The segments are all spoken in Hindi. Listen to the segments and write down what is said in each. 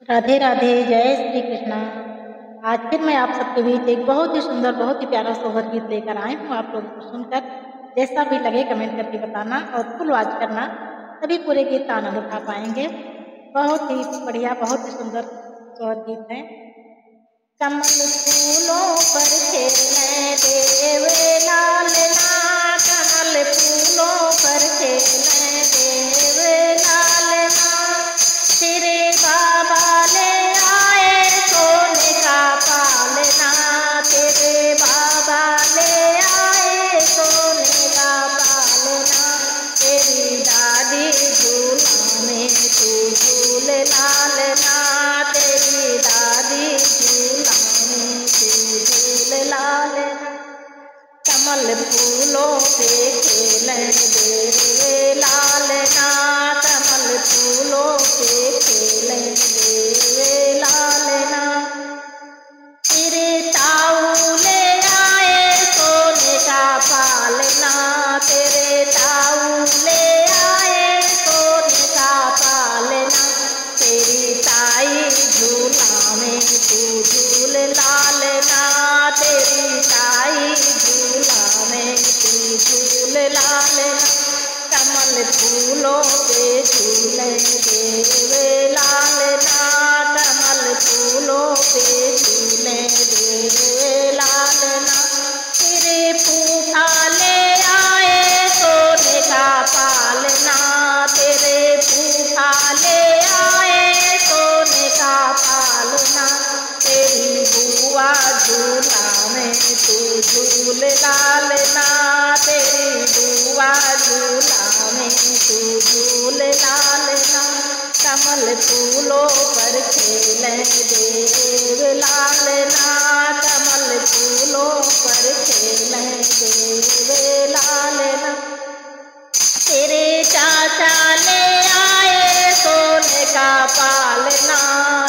राधे राधे, जय श्री कृष्णा। आज फिर मैं आप सबके बीच एक बहुत ही सुंदर, बहुत ही प्यारा सोहर गीत लेकर आई हूँ। आप लोगों को सुनकर जैसा भी लगे कमेंट करके बताना और फुल वॉच करना, तभी पूरे गीत का आनंद उठा पाएंगे। बहुत ही बढ़िया, बहुत ही सुंदर सोहर गीत है। कमल फूलों पर खेलें देव लाल ना, कमल फूलों पर खेलें देव लाल ना, तेरे बाबा ले आए सोने का पालना, तेरे बाबा ले आए सोने का पालना, तेरी दादी झूला में तू झूल लालना, तेरी दादी झूला में तू झूल लालना। कमल फूलों पे खेलें देव लालना, कमल फूलों पे खेलें देव लालना, तेरे ताऊ ले आए सोने का पालना, तेरे ताऊ ले आए सोने का पालना, तेरी ताई झूला में तू झूल लालना, तेरी ताई झूला में तू झूल लालना। कमल फूलों पे झूले देव लालना, कमल फूलों पे झूले देव लालना, तेरे फूफा ले आए सोने का पालना, तेरे फूफा ले आए सोने का पालना, तेरी बुआ झूला में तू झूल लालना, तेरी बुआ झूला में तू झूल लालना। कमल फूलों पर खेलें देव लालना, कमल फूलों पर खेलें देव लालना, तेरे चाचा ले आए सोने का पालना,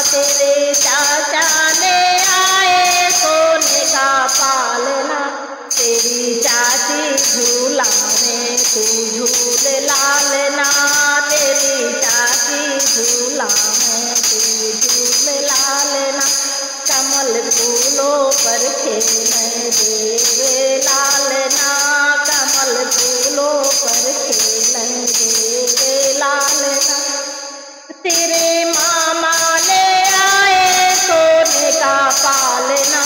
तेरे चाचा ले आए सोने का पालना, तेरी चाची झूला में तू झूल लालना, तेरी चाची झूला में तू झूल लालना। कमल फूलों पर खेलें देव लालना, कमल फूलों पर खेलें देव लालना, तेरे मामा ले आए सोने का पालना,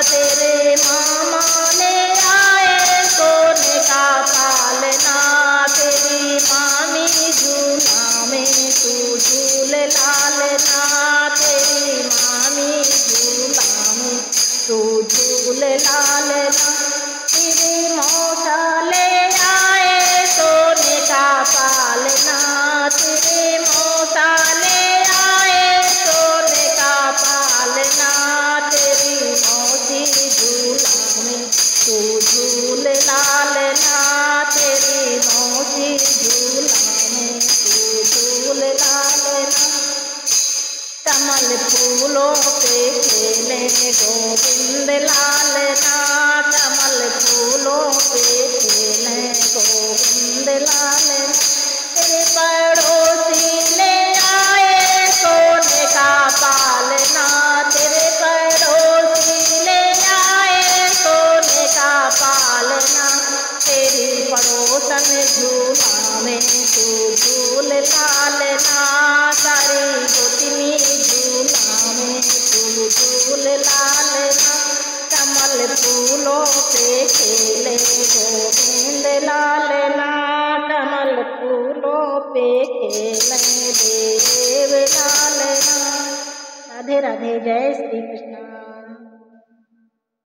तेरे मामा ले आए सोने का पालना, तेरी मामी झूला में तू झूल लालना, तेरी मामी झूला में तू झूल लालना, तेरे मौसा ले आए सोने का पालना, तेरे मौसा ले आए सोने का पालना, तेरी मौसी झूला में तू झूल लालना, तेरी मौसी झूला में तू झूल लालना। कमल फूलों पे खेलें गोविंद लालना, कमल फूलों पे खेलें गोविंद लालना, तेरे पड़ोसी ले आए सोने का पालना, तेरे पड़ोसी ले आए सोने का पालना, तेरी पड़ोसन झूला में तू झूल लालना, सारी गोतनी झूला में तू झूल लालना। कमल फूलों पे खेले गोविंद लालना, कमल फूलों पे खेले देव लालना। राधे राधे, जय श्री कृष्णा।